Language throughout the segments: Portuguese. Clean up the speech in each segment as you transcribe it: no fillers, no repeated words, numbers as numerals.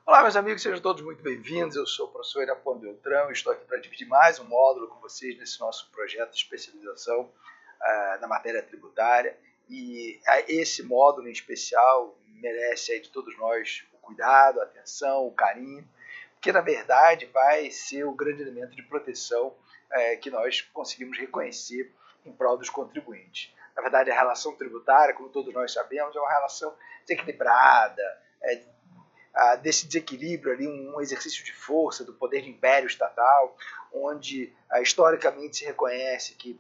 Olá, meus amigos, sejam todos muito bem-vindos. Eu sou o professor Irapuan Beltrão e estou aqui para dividir mais um módulo com vocês nesse nosso projeto de especialização na matéria tributária. E esse módulo em especial merece aí de todos nós o cuidado, a atenção, o carinho, porque na verdade vai ser o grande elemento de proteção que nós conseguimos reconhecer em prol dos contribuintes. Na verdade, a relação tributária, como todos nós sabemos, é uma relação desequilibrada, desse desequilíbrio ali, um exercício de força do poder de império estatal, onde historicamente se reconhece que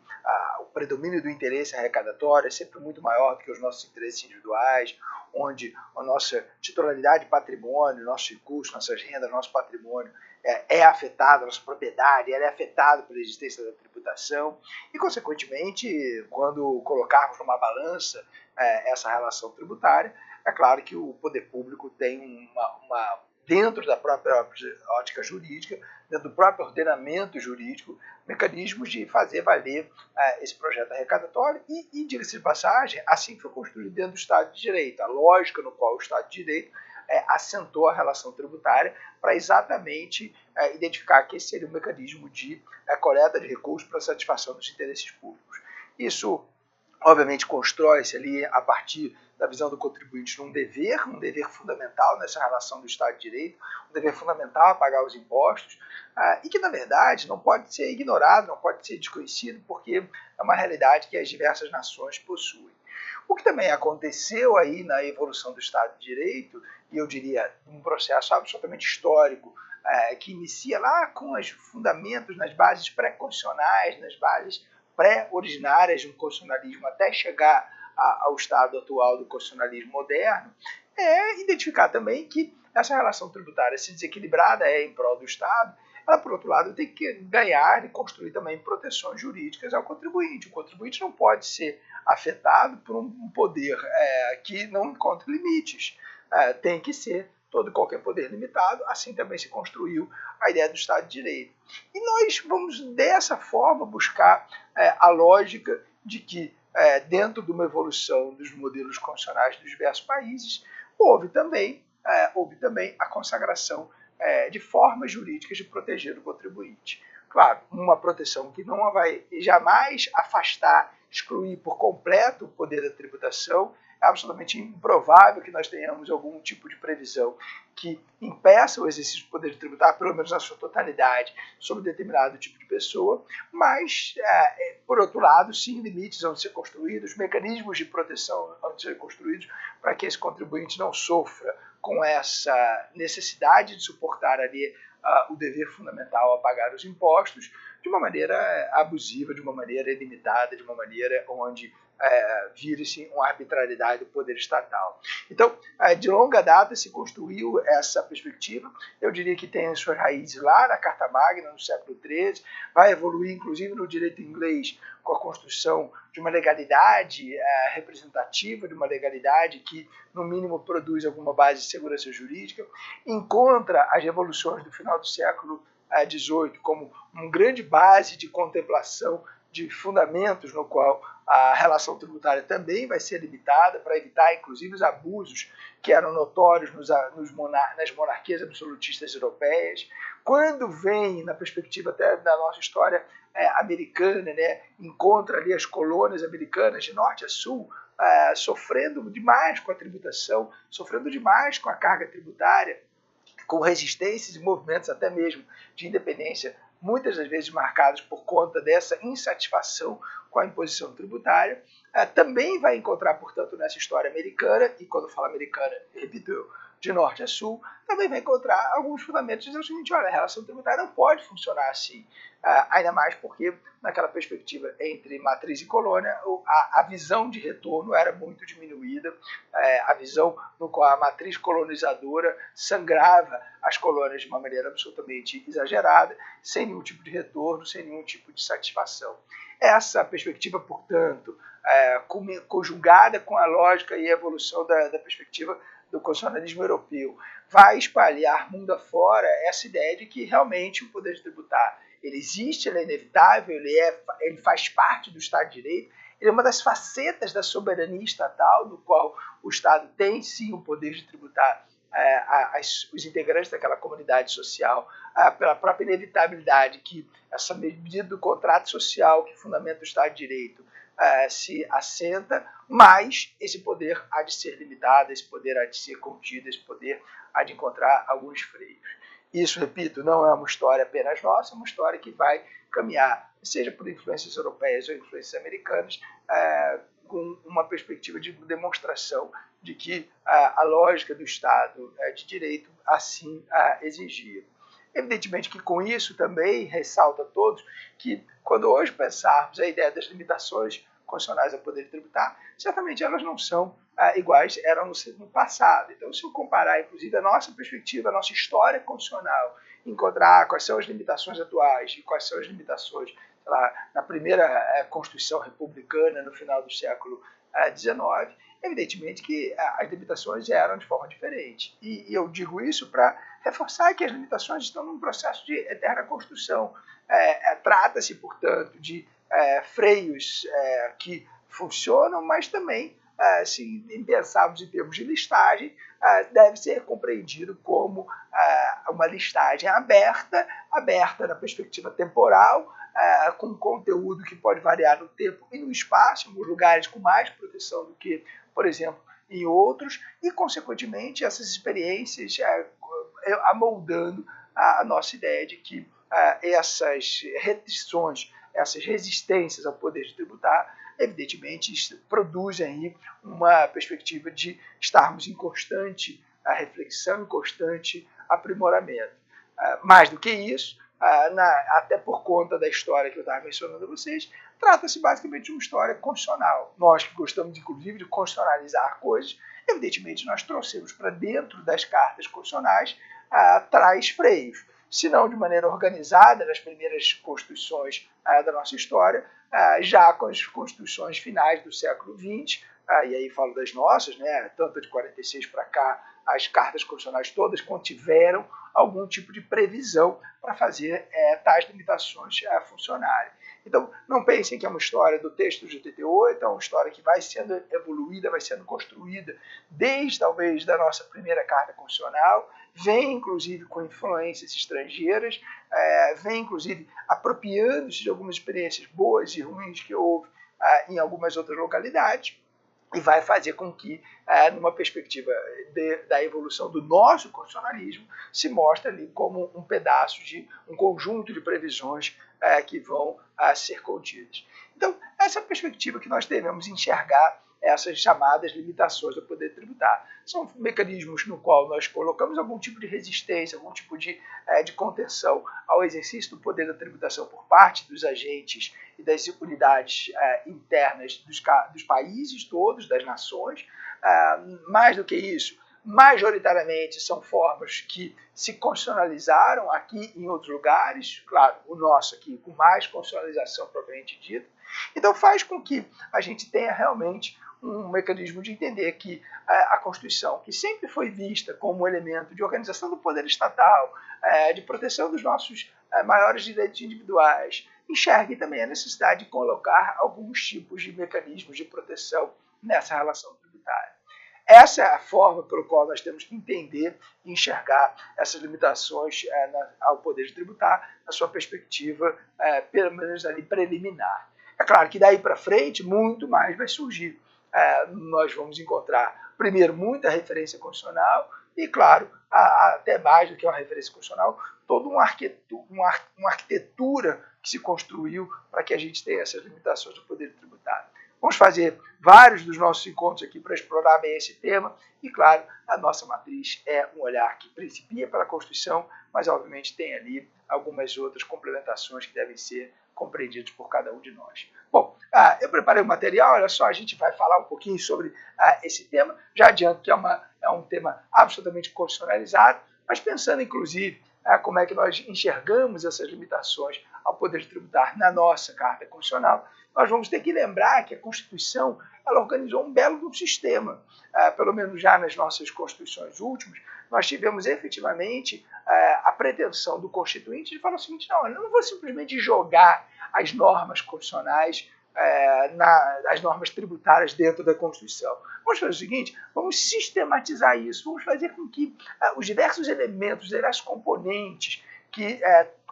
o predomínio do interesse arrecadatório é sempre muito maior do que os nossos interesses individuais, onde a nossa titularidade de patrimônio, nossos recursos, nossas rendas, nosso patrimônio é afetado, nossa propriedade ela é afetada pela existência da tributação e, consequentemente, quando colocarmos numa balança essa relação tributária, é claro que o poder público tem dentro da própria ótica jurídica, dentro do próprio ordenamento jurídico, mecanismos de fazer valer esse projeto arrecadatório e diga-se de passagem, assim foi construído dentro do Estado de Direito, a lógica no qual o Estado de Direito assentou a relação tributária para exatamente identificar que esse seria o mecanismo de coleta de recursos para satisfação dos interesses públicos. Isso, obviamente, constrói-se ali a partir da visão do contribuinte num dever fundamental nessa relação do Estado de Direito, um dever fundamental a pagar os impostos, e que, na verdade, não pode ser ignorado, não pode ser desconhecido, porque é uma realidade que as diversas nações possuem. O que também aconteceu aí na evolução do Estado de Direito, e eu diria um processo absolutamente histórico, que inicia lá com os fundamentos, nas bases pré-constitucionais, nas bases pré-originárias de um constitucionalismo até chegar ao estado atual do constitucionalismo moderno, é identificar também que essa relação tributária, se desequilibrada em prol do Estado, ela, por outro lado, tem que ganhar e construir também proteções jurídicas ao contribuinte. O contribuinte não pode ser afetado por um poder que não encontra limites. Tem que ser todo e qualquer poder limitado, assim também se construiu a ideia do Estado de Direito. E nós vamos, dessa forma, buscar a lógica de que, dentro de uma evolução dos modelos constitucionais dos diversos países, houve também a consagração de formas jurídicas de proteger o contribuinte. Claro, uma proteção que não vai jamais afastar, excluir por completo o poder da tributação. É absolutamente improvável que nós tenhamos algum tipo de previsão que impeça o exercício do poder de tributar, pelo menos na sua totalidade, sobre determinado tipo de pessoa, mas, por outro lado, sim, limites vão ser construídos, mecanismos de proteção vão ser construídos para que esse contribuinte não sofra com essa necessidade de suportar ali o dever fundamental a pagar os impostos de uma maneira abusiva, de uma maneira ilimitada, de uma maneira onde vire-se uma arbitrariedade do poder estatal. Então, de longa data se construiu essa perspectiva, eu diria que tem as suas raízes lá na Carta Magna, no século XIII, vai evoluir inclusive no direito inglês com a construção de uma legalidade representativa, de uma legalidade que, no mínimo, produz alguma base de segurança jurídica, encontra as revoluções do final do século XVIII como uma grande base de contemplação de fundamentos no qual a relação tributária também vai ser limitada para evitar, inclusive, os abusos que eram notórios nas monarquias absolutistas europeias. Quando vem, na perspectiva até da nossa história americana, encontra ali as colônias americanas de norte a sul, sofrendo demais com a tributação, sofrendo demais com a carga tributária, com resistências e movimentos até mesmo de independência, muitas das vezes marcados por conta dessa insatisfação com a imposição tributária, também vai encontrar, portanto, nessa história americana, e quando eu falo americana, repito, de norte a sul, também vai encontrar alguns fundamentos dizendo o seguinte: olha, a relação tributária não pode funcionar assim, ainda mais porque, naquela perspectiva entre matriz e colônia, a visão de retorno era muito diminuída, a visão no qual a matriz colonizadora sangrava as colônias de uma maneira absolutamente exagerada, sem nenhum tipo de retorno, sem nenhum tipo de satisfação. Essa perspectiva, portanto, conjugada com a lógica e a evolução da perspectiva do constitucionalismo europeu, vai espalhar mundo afora essa ideia de que realmente o poder de tributar ele existe, ele é inevitável, ele faz parte do Estado de Direito, ele é uma das facetas da soberania estatal, no qual o Estado tem sim o poder de tributar os integrantes daquela comunidade social, pela própria inevitabilidade que essa medida do contrato social que fundamenta o Estado de Direito se assenta, mas esse poder há de ser limitado, esse poder há de ser contido, esse poder há de encontrar alguns freios. Isso, repito, não é uma história apenas nossa, é uma história que vai caminhar, seja por influências europeias ou influências americanas, com uma perspectiva de demonstração de que a lógica do Estado de Direito assim exigia. Evidentemente que com isso também ressalta a todos que quando hoje pensarmos a ideia das limitações constitucionais ao poder tributar, certamente elas não são iguais eram no passado. Então, se eu comparar, inclusive, a nossa perspectiva, a nossa história constitucional, encontrar quais são as limitações atuais e quais são as limitações lá, na primeira Constituição republicana, no final do século XIX, evidentemente que as limitações eram de forma diferente. E eu digo isso para reforçar que as limitações estão num processo de eterna construção. Trata-se, portanto, de freios que funcionam, mas também, se pensarmos em termos de listagem, deve ser compreendido como uma listagem aberta na perspectiva temporal, com conteúdo que pode variar no tempo e no espaço, em alguns lugares com mais proteção do que, por exemplo, em outros, e, consequentemente, essas experiências amoldando a nossa ideia de que essas restrições, essas resistências ao poder de tributar, evidentemente, produzem aí uma perspectiva de estarmos em constante reflexão, em constante aprimoramento. Mais do que isso, até por conta da história que eu estava mencionando a vocês, trata-se basicamente de uma história constitucional. Nós que gostamos, inclusive, de constitucionalizar coisas, evidentemente nós trouxemos para dentro das cartas constitucionais traz freios. Se não de maneira organizada nas primeiras constituições da nossa história, já com as constituições finais do século XX, e aí falo das nossas, né, tanto de 46 para cá, as cartas constitucionais todas contiveram algum tipo de previsão para fazer tais limitações funcionarem. Então, não pensem que é uma história do texto de 88, é uma história que vai sendo evoluída, vai sendo construída desde, talvez, da nossa primeira Carta Constitucional, vem, inclusive, com influências estrangeiras, vem, inclusive, apropriando-se de algumas experiências boas e ruins que houve em algumas outras localidades, e vai fazer com que, numa perspectiva da evolução do nosso constitucionalismo, se mostre ali como um pedaço de um conjunto de previsões que vão ser contidas. Então, essa é a perspectiva que nós devemos enxergar essas chamadas limitações do poder tributar. São mecanismos no qual nós colocamos algum tipo de resistência, algum tipo de contenção ao exercício do poder da tributação por parte dos agentes e das unidades internas dos países todos, das nações. Mais do que isso, majoritariamente são formas que se constitucionalizaram aqui em outros lugares, claro, o nosso aqui com mais constitucionalização propriamente dita. Então faz com que a gente tenha realmente um mecanismo de entender que a Constituição, que sempre foi vista como um elemento de organização do poder estatal, de proteção dos nossos maiores direitos individuais, enxergue também a necessidade de colocar alguns tipos de mecanismos de proteção nessa relação tributária. Essa é a forma pela qual nós temos que entender e enxergar essas limitações ao poder de tributar, na sua perspectiva, pelo menos ali preliminar. É claro que daí para frente muito mais vai surgir. Nós vamos encontrar, primeiro, muita referência constitucional e, claro, até mais do que uma referência constitucional, toda uma arquitetura que se construiu para que a gente tenha essas limitações do poder tributário. Vamos fazer vários dos nossos encontros aqui para explorar bem esse tema e, claro, a nossa matriz é um olhar que principia pela Constituição, mas, obviamente, tem ali algumas outras complementações que devem ser compreendidas por cada um de nós. Bom, eu preparei um material, olha só, a gente vai falar um pouquinho sobre esse tema. Já adianto que é um tema absolutamente constitucionalizado, mas pensando, inclusive, como é que nós enxergamos essas limitações ao poder tributar na nossa Carta Constitucional, nós vamos ter que lembrar que a Constituição ela organizou um belo sistema. Pelo menos já nas nossas Constituições últimas, nós tivemos efetivamente a pretensão do Constituinte de falar o seguinte, não, eu não vou simplesmente jogar as normas constitucionais as normas tributárias dentro da Constituição. Vamos fazer o seguinte, vamos sistematizar isso, vamos fazer com que os diversos elementos, os diversos componentes que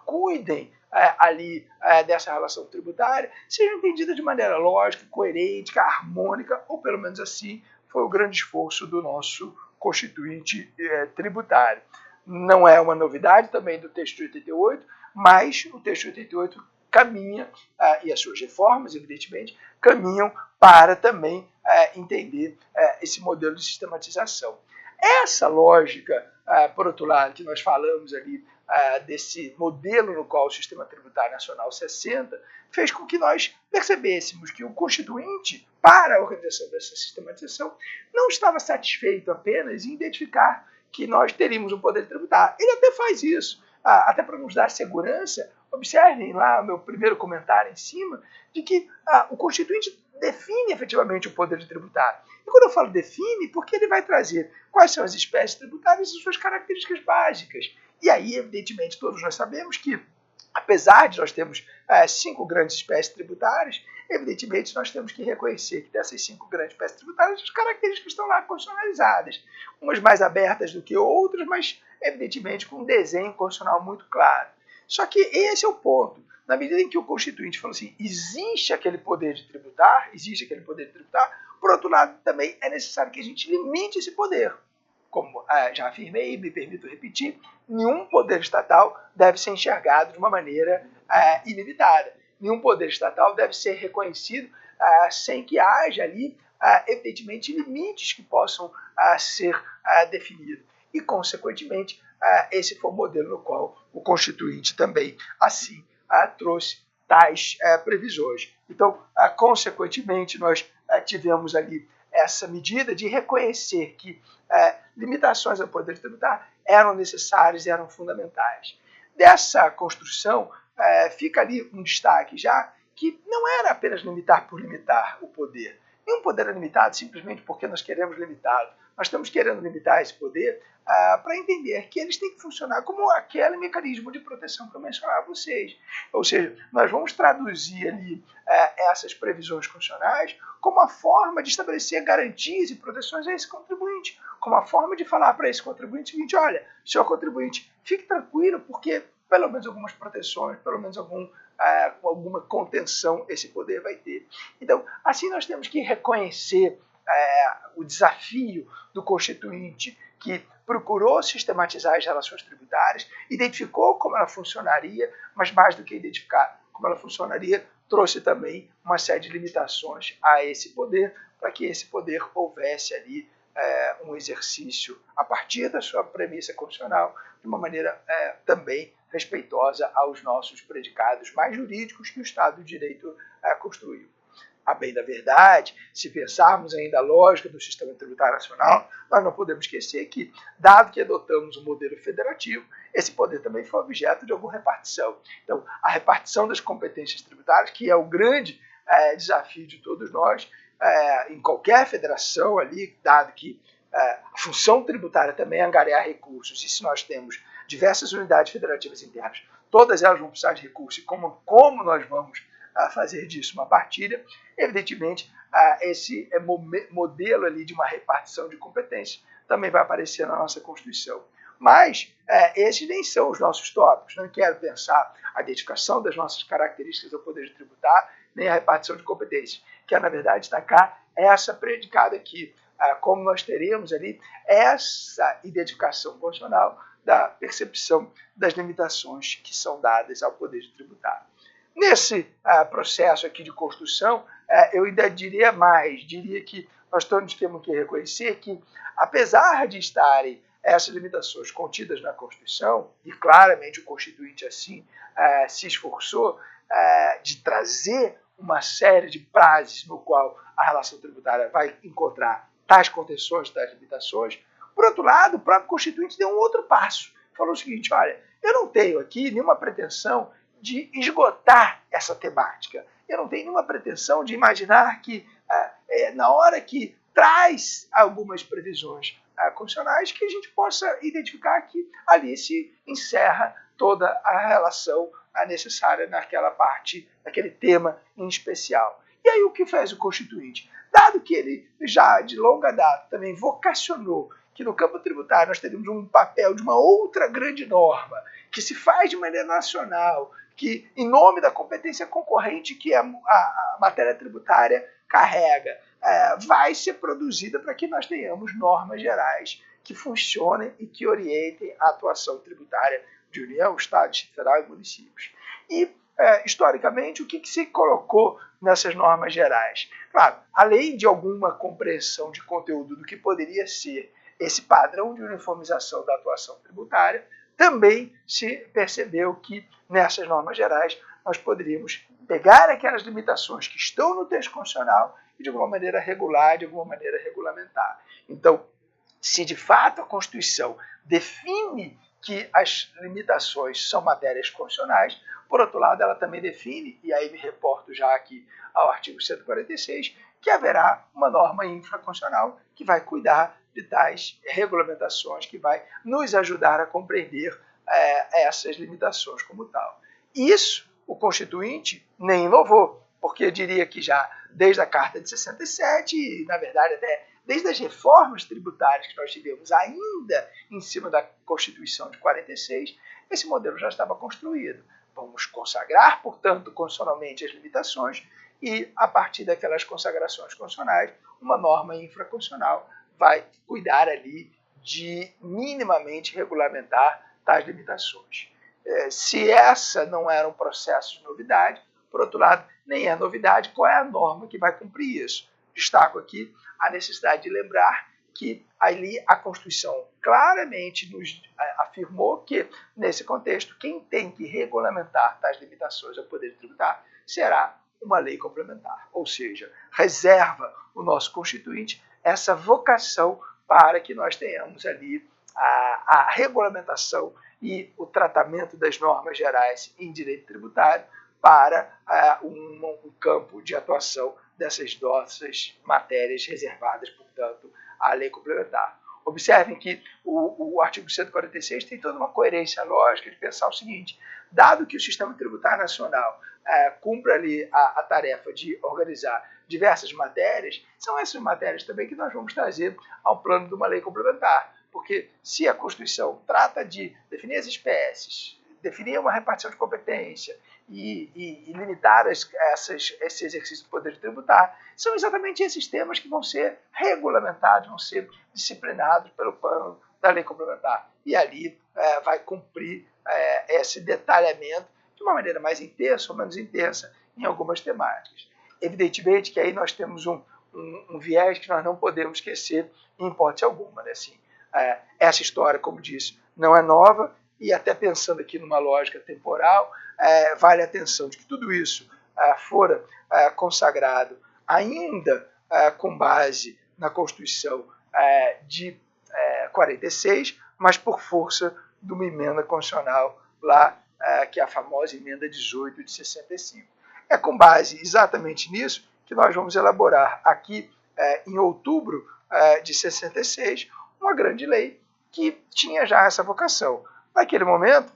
cuidem ali dessa relação tributária sejam entendidas de maneira lógica, coerente, harmônica, ou pelo menos assim foi o grande esforço do nosso Constituinte tributário. Não é uma novidade também do texto de 88, mas o texto de 88 caminha, e as suas reformas, evidentemente, caminham para também entender esse modelo de sistematização. Essa lógica, por outro lado, que nós falamos ali, desse modelo no qual o sistema tributário nacional se assenta, fez com que nós percebêssemos que o Constituinte, para a organização dessa sistematização, não estava satisfeito apenas em identificar que nós teríamos um poder tributário. Ele até faz isso, até para nos dar segurança. Observem lá o meu primeiro comentário em cima, de que o Constituinte define efetivamente o poder tributário. E quando eu falo define, porque ele vai trazer quais são as espécies tributárias e suas características básicas. E aí, evidentemente, todos nós sabemos que, apesar de nós termos 5 grandes espécies tributárias, evidentemente nós temos que reconhecer que dessas 5 grandes espécies tributárias, as características estão lá constitucionalizadas. Umas mais abertas do que outras, mas evidentemente com um desenho constitucional muito claro. Só que esse é o ponto. Na medida em que o Constituinte falou assim, existe aquele poder de tributar, por outro lado, também é necessário que a gente limite esse poder. Como já afirmei e me permito repetir, nenhum poder estatal deve ser enxergado de uma maneira ilimitada. Nenhum poder estatal deve ser reconhecido sem que haja ali, evidentemente, limites que possam ser definidos. E, consequentemente, esse foi o modelo no qual o Constituinte também, assim, trouxe tais previsões. Então, consequentemente, nós tivemos ali essa medida de reconhecer que limitações ao poder tributário eram necessárias e eram fundamentais. Dessa construção, fica ali um destaque já, que não era apenas limitar por limitar o poder. Nenhum poder é limitado simplesmente porque nós queremos limitá-lo. Nós estamos querendo limitar esse poder para entender que eles têm que funcionar como aquele mecanismo de proteção que eu mencionava a vocês. Ou seja, nós vamos traduzir ali essas previsões constitucionais como uma forma de estabelecer garantias e proteções a esse contribuinte, como uma forma de falar para esse contribuinte o seguinte, olha, senhor contribuinte, fique tranquilo porque pelo menos algumas proteções, pelo menos alguma contenção esse poder vai ter. Então, assim nós temos que reconhecer o desafio do Constituinte, que procurou sistematizar as relações tributárias, identificou como ela funcionaria, mas mais do que identificar como ela funcionaria, trouxe também uma série de limitações a esse poder, para que esse poder houvesse ali um exercício a partir da sua premissa constitucional, de uma maneira também respeitosa aos nossos predicados mais jurídicos que o Estado de Direito construiu. A bem da verdade, se pensarmos ainda a lógica do sistema tributário nacional, nós não podemos esquecer que, dado que adotamos um modelo federativo, esse poder também foi objeto de alguma repartição. Então, a repartição das competências tributárias, que é o grande desafio de todos nós, em qualquer federação ali, dado que a função tributária também é angariar recursos, e se nós temos diversas unidades federativas internas, todas elas vão precisar de recursos, e como nós vamos fazer disso uma partilha, evidentemente, esse modelo ali de uma repartição de competências também vai aparecer na nossa Constituição. Mas esses nem são os nossos tópicos. Não quero pensar a identificação das nossas características ao poder de tributar, nem a repartição de competências. Quero, na verdade, destacar essa predicada aqui, como nós teremos ali essa identificação constitucional da percepção das limitações que são dadas ao poder de tributar. Nesse processo aqui de construção, eu ainda diria mais, diria que nós todos temos que reconhecer que, apesar de estarem essas limitações contidas na Constituição, e claramente o Constituinte assim se esforçou de trazer uma série de prases no qual a relação tributária vai encontrar tais contenções, tais limitações, por outro lado, o próprio Constituinte deu um outro passo. Falou o seguinte, olha, eu não tenho aqui nenhuma pretensão de esgotar essa temática. Eu não tenho nenhuma pretensão de imaginar que, na hora que traz algumas previsões constitucionais, que a gente possa identificar que ali se encerra toda a relação necessária naquela parte, naquele tema em especial. E aí o que fez o Constituinte? Dado que ele já de longa data também vocacionou que no campo tributário nós teríamos um papel de uma outra grande norma, que se faz de maneira nacional, que em nome da competência concorrente que a matéria tributária carrega, vai ser produzida para que nós tenhamos normas gerais que funcionem e que orientem a atuação tributária de União, Estado, Distrito Federal e municípios. E, historicamente, o que se colocou nessas normas gerais? Claro, além de alguma compreensão de conteúdo do que poderia ser esse padrão de uniformização da atuação tributária, também se percebeu que, nessas normas gerais, nós poderíamos pegar aquelas limitações que estão no texto constitucional e, de alguma maneira, regular, de alguma maneira, regulamentar. Então, se de fato a Constituição define que as limitações são matérias constitucionais, por outro lado, ela também define, e aí me reporto já aqui ao artigo 146, que haverá uma norma infraconstitucional que vai cuidar de tais regulamentações, que vai nos ajudar a compreender essas limitações como tal. Isso o Constituinte nem inovou, porque eu diria que já desde a Carta de 67, e na verdade até desde as reformas tributárias que nós tivemos ainda em cima da Constituição de 46, esse modelo já estava construído. Vamos consagrar, portanto, constitucionalmente as limitações e, a partir daquelas consagrações constitucionais, uma norma infraconstitucional vai cuidar ali de minimamente regulamentar tais limitações. Se essa não era um processo de novidade, por outro lado, nem é novidade qual é a norma que vai cumprir isso. Destaco aqui a necessidade de lembrar que ali a Constituição claramente nos afirmou que, nesse contexto, quem tem que regulamentar tais limitações ao poder tributário será uma lei complementar, ou seja, reserva o nosso Constituinte essa vocação para que nós tenhamos ali a regulamentação e o tratamento das normas gerais em direito tributário para um campo de atuação dessas nossas matérias reservadas, portanto, à lei complementar. Observem que o artigo 146 tem toda uma coerência lógica de pensar o seguinte: dado que o sistema tributário nacional cumpre ali a tarefa de organizar diversas matérias, são essas matérias também que nós vamos trazer ao plano de uma lei complementar. Porque se a Constituição trata de definir as espécies, definir uma repartição de competência e limitar esse exercício do poder tributário, são exatamente esses temas que vão ser regulamentados, vão ser disciplinados pelo plano da lei complementar. E ali vai cumprir esse detalhamento de uma maneira mais intensa ou menos intensa em algumas temáticas. Evidentemente que aí nós temos um viés que nós não podemos esquecer em hipótese alguma. Né? Assim, essa história, como disse, não é nova, e até pensando aqui numa lógica temporal, vale a atenção de que tudo isso fora consagrado ainda com base na Constituição de 46, mas por força de uma emenda constitucional lá, que é a famosa emenda 18 de 65. É com base exatamente nisso que nós vamos elaborar aqui, em outubro de 66, uma grande lei que tinha já essa vocação. Naquele momento,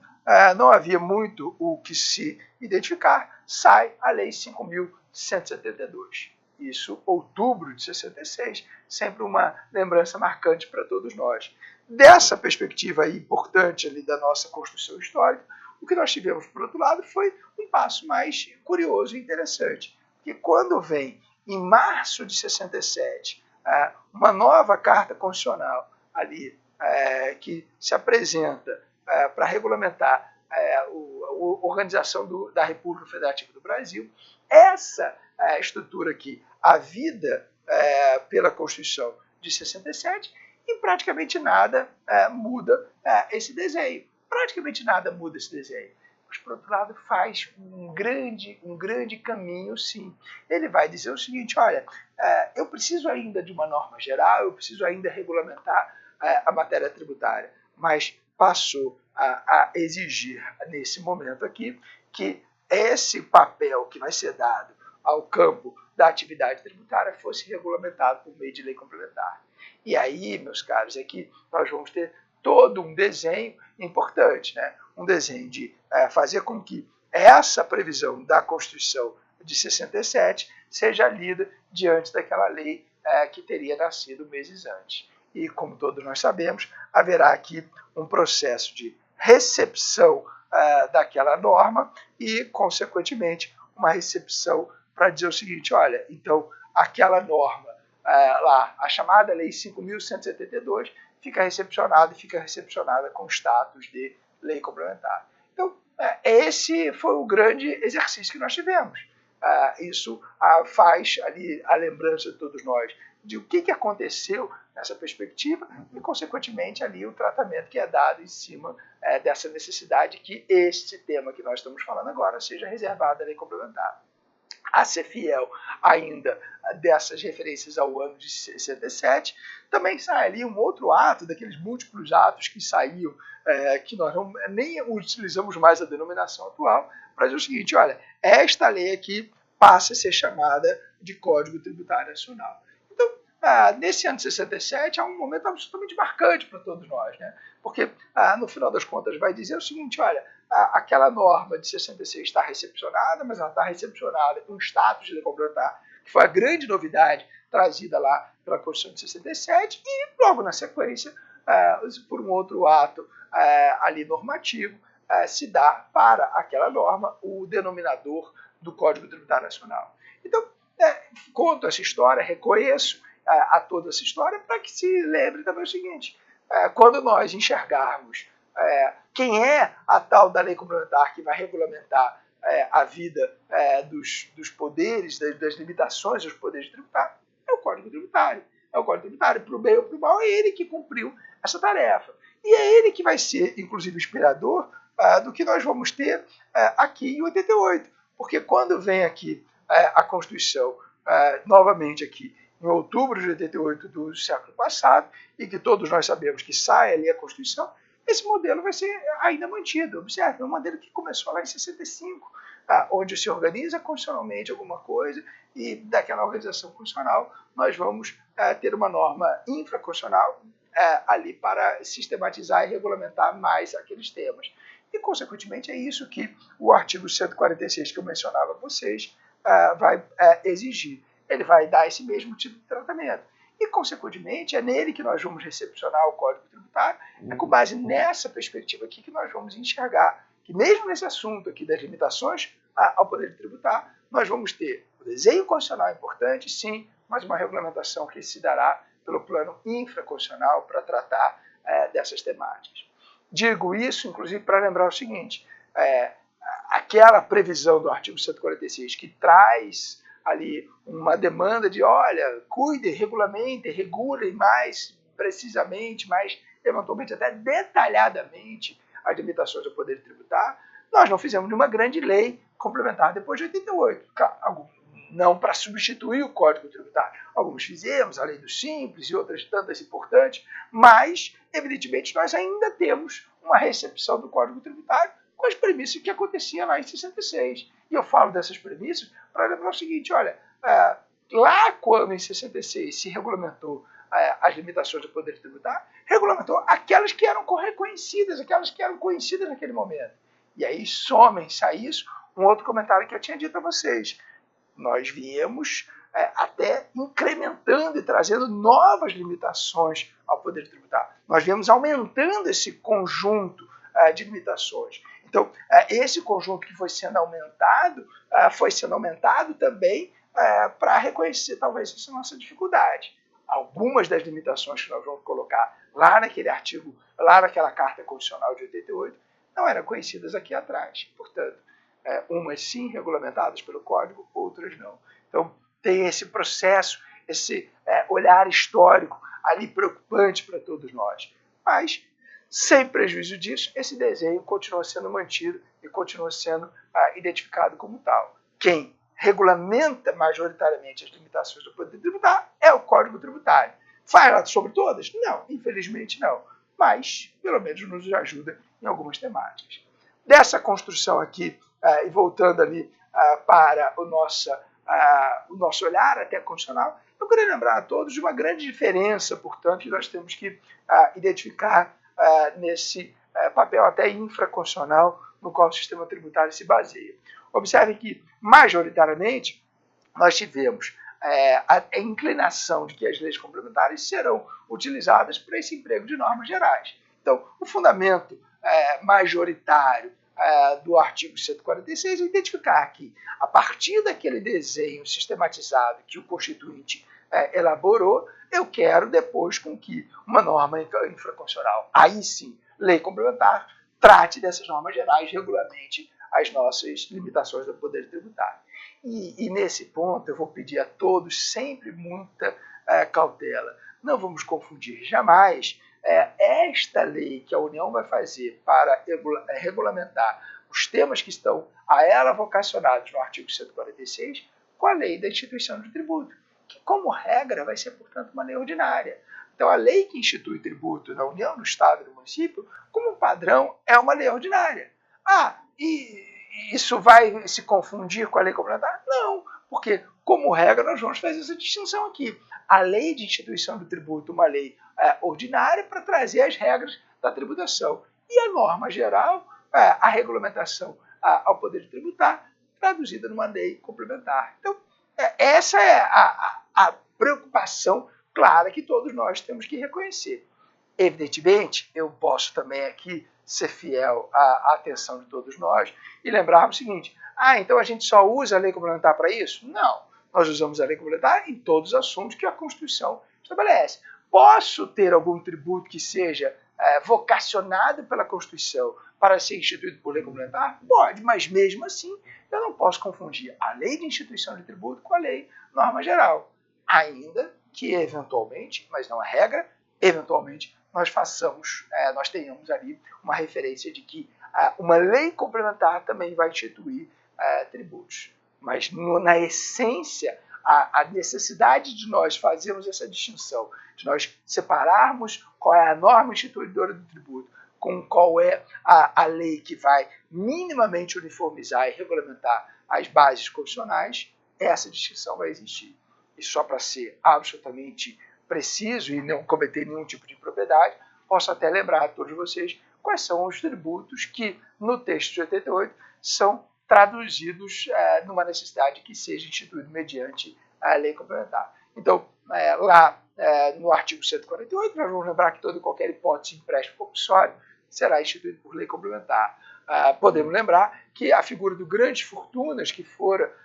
não havia muito o que se identificar, sai a Lei 5.172. Isso, outubro de 66, sempre uma lembrança marcante para todos nós. Dessa perspectiva aí, importante ali da nossa construção histórica, o que nós tivemos, por outro lado, foi um passo mais curioso e interessante. Que quando vem, em março de 67, uma nova Carta Constitucional ali, que se apresenta para regulamentar a organização da República Federativa do Brasil, essa estrutura aqui, havida pela Constituição de 67, e praticamente nada muda esse desenho. Praticamente nada muda esse desenho. Mas, por outro lado, faz um grande caminho, sim. Ele vai dizer o seguinte: olha, eu preciso ainda de uma norma geral, eu preciso ainda regulamentar a matéria tributária, mas passou a exigir, nesse momento aqui, que esse papel que vai ser dado ao campo da atividade tributária fosse regulamentado por meio de lei complementar. E aí, meus caros, é que nós vamos ter todo um desenho importante, né? Um desenho de fazer com que essa previsão da Constituição de 67 seja lida diante daquela lei que teria nascido meses antes. E, como todos nós sabemos, haverá aqui um processo de recepção daquela norma e, consequentemente, uma recepção para dizer o seguinte: olha, então aquela norma lá, a chamada Lei 5.172, fica recepcionada com status de lei complementar. Então, esse foi o grande exercício que nós tivemos. Isso faz ali a lembrança de todos nós de o que aconteceu nessa perspectiva e, consequentemente, ali o tratamento que é dado em cima dessa necessidade que este tema que nós estamos falando agora seja reservado à lei complementar. A ser fiel ainda dessas referências ao ano de 67, também sai ali um outro ato, daqueles múltiplos atos que saíam, que nós nem utilizamos mais a denominação atual, para dizer o seguinte: olha, esta lei aqui passa a ser chamada de Código Tributário Nacional. Então, nesse ano de 67, é um momento absolutamente marcante para todos nós, né? Porque, no final das contas, vai dizer o seguinte: olha, aquela norma de 66 está recepcionada, mas ela está recepcionada com status de complementar, que foi a grande novidade trazida lá pela Constituição de 67, e logo na sequência, por um outro ato ali normativo, se dá para aquela norma o denominador do Código Tributário Nacional. Então, conto essa história, reconheço a toda essa história, para que se lembre também o seguinte: quando nós enxergarmos quem é a tal da lei complementar que vai regulamentar a vida dos poderes, das limitações dos poderes tributários, é o Código Tributário. É o Código Tributário, para o bem ou para o mal, é ele que cumpriu essa tarefa. E é ele que vai ser, inclusive, inspirador do que nós vamos ter aqui em 88. Porque quando vem aqui a Constituição, novamente aqui, em outubro de 88 do século passado, e que todos nós sabemos que sai ali a Constituição, esse modelo vai ser ainda mantido. Observe, é um modelo que começou lá em 65, onde se organiza constitucionalmente alguma coisa, e daquela organização constitucional nós vamos ter uma norma infraconstitucional ali para sistematizar e regulamentar mais aqueles temas. E, consequentemente, é isso que o artigo 146 que eu mencionava a vocês vai exigir. Ele vai dar esse mesmo tipo de tratamento. E, consequentemente, é nele que nós vamos recepcionar o Código Tributário, é com base nessa perspectiva aqui que nós vamos enxergar que, mesmo nesse assunto aqui das limitações ao poder tributar, nós vamos ter o desenho constitucional importante, sim, mas uma regulamentação que se dará pelo plano infraconstitucional para tratar dessas temáticas. Digo isso, inclusive, para lembrar o seguinte: aquela previsão do artigo 146 que traz ali uma demanda de, olha, cuidem, regulamentem, regulem mais precisamente, mais eventualmente até detalhadamente as limitações do poder tributar, nós não fizemos nenhuma grande lei complementar depois de 88. Claro, não para substituir o Código Tributário. Alguns fizemos, a Lei do Simples e outras tantas importantes, mas, evidentemente, nós ainda temos uma recepção do Código Tributário com as premissas que acontecia lá em 66. E eu falo dessas premissas para lembrar o seguinte: olha, lá quando em 66 se regulamentou as limitações do poder tributário, regulamentou aquelas que eram reconhecidas, aquelas que eram conhecidas naquele momento. E aí some-se a isso um outro comentário que eu tinha dito a vocês. Nós viemos até incrementando e trazendo novas limitações ao poder tributário. Nós viemos aumentando esse conjunto de limitações. Então, esse conjunto que foi sendo aumentado também para reconhecer talvez essa nossa dificuldade. Algumas das limitações que nós vamos colocar lá naquele artigo, lá naquela Carta Constitucional de 88, não eram conhecidas aqui atrás. Portanto, umas sim regulamentadas pelo Código, outras não. Então, tem esse processo, esse olhar histórico ali preocupante para todos nós. Mas, sem prejuízo disso, esse desenho continua sendo mantido e continua sendo identificado como tal. Quem regulamenta majoritariamente as limitações do poder tributário é o Código Tributário. Fala sobre todas? Não, infelizmente não. Mas, pelo menos, nos ajuda em algumas temáticas. Dessa construção aqui, e voltando ali para o nosso olhar até constitucional, eu queria lembrar a todos de uma grande diferença, portanto, que nós temos que identificar nesse papel até infraconstitucional no qual o sistema tributário se baseia. Observe que, majoritariamente, nós tivemos a inclinação de que as leis complementares serão utilizadas para esse emprego de normas gerais. Então, o fundamento majoritário do artigo 146 é identificar que, a partir daquele desenho sistematizado que o Constituinte elaborou, eu quero depois com que uma norma infraconstitucional, aí sim, lei complementar, trate dessas normas gerais, regulamente as nossas limitações do poder tributário. E nesse ponto eu vou pedir a todos sempre muita cautela. Não vamos confundir jamais esta lei que a União vai fazer para regulamentar os temas que estão a ela vocacionados no artigo 146 com a lei da instituição de tributo, que, como regra, vai ser, portanto, uma lei ordinária. Então, a lei que institui tributo na União, no Estado e no município, como padrão, é uma lei ordinária. E isso vai se confundir com a lei complementar? Não, porque, como regra, nós vamos fazer essa distinção aqui. A lei de instituição do tributo, uma lei ordinária para trazer as regras da tributação. E a norma geral, a regulamentação ao poder de tributar, traduzida numa lei complementar. Então, essa é a preocupação clara que todos nós temos que reconhecer. Evidentemente, eu posso também aqui ser fiel à atenção de todos nós e lembrar o seguinte: então a gente só usa a lei complementar para isso? Não, nós usamos a lei complementar em todos os assuntos que a Constituição estabelece. Posso ter algum tributo que seja vocacionado pela Constituição para ser instituído por lei complementar? Pode, mas mesmo assim eu não posso confundir a lei de instituição de tributo com a lei norma geral. Ainda que eventualmente, mas não a regra, eventualmente nós tenhamos ali uma referência de que uma lei complementar também vai instituir tributos. Mas na essência, a necessidade de nós fazermos essa distinção, de nós separarmos qual é a norma instituidora do tributo, com qual é a lei que vai minimamente uniformizar e regulamentar as bases constitucionais, essa distinção vai existir. E só para ser absolutamente preciso e não cometer nenhum tipo de impropriedade, posso até lembrar a todos vocês quais são os tributos que, no texto de 88, são traduzidos numa necessidade que seja instituído mediante a lei complementar. Então, lá no artigo 148, nós vamos lembrar que toda e qualquer hipótese de empréstimo compulsório será instituído por lei complementar. Podemos lembrar que a figura do grandes fortunas, que fora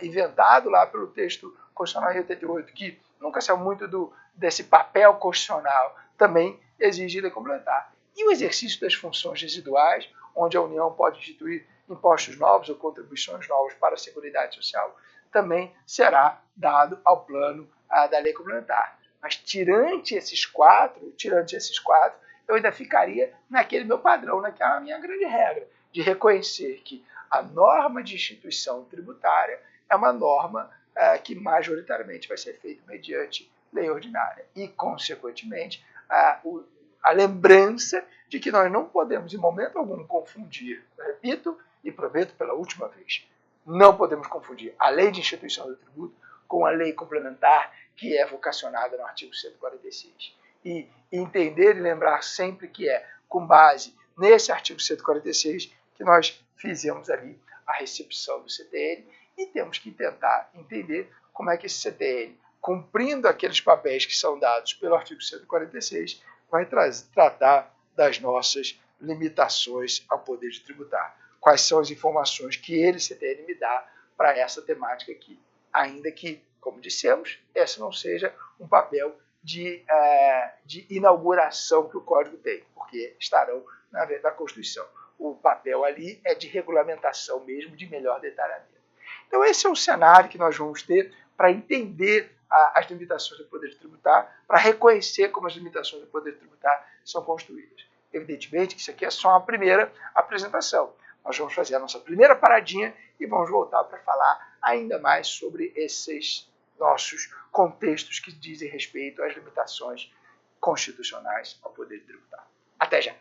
inventado lá pelo texto constitucional de 88, que nunca saiu muito desse papel constitucional, também exige lei complementar. E o exercício das funções residuais, onde a União pode instituir impostos novos ou contribuições novas para a Seguridade Social, também será dado ao plano da lei complementar. Mas tirante esses quatro, eu ainda ficaria naquele meu padrão, naquela minha grande regra, de reconhecer que a norma de instituição tributária é uma norma que majoritariamente vai ser feita mediante lei ordinária. E, consequentemente, a lembrança de que nós não podemos, em momento algum, confundir, repito e prometo pela última vez, não podemos confundir a lei de instituição do tributo com a lei complementar que é vocacionada no artigo 146. E entender e lembrar sempre que é com base nesse artigo 146 que nós fizemos ali a recepção do CTN e temos que tentar entender como é que esse CTN, cumprindo aqueles papéis que são dados pelo artigo 146, vai tratar das nossas limitações ao poder de tributar. Quais são as informações que ele, CTN, me dá para essa temática aqui. Ainda que, como dissemos, esse não seja um papel de inauguração que o Código tem, porque estarão na Constituição. O papel ali é de regulamentação mesmo, de melhor detalhamento. Então esse é o cenário que nós vamos ter para entender as limitações do poder de tributar, para reconhecer como as limitações do poder de tributar são construídas. Evidentemente que isso aqui é só uma primeira apresentação. Nós vamos fazer a nossa primeira paradinha e vamos voltar para falar ainda mais sobre esses nossos contextos que dizem respeito às limitações constitucionais ao poder de tributar. Até já!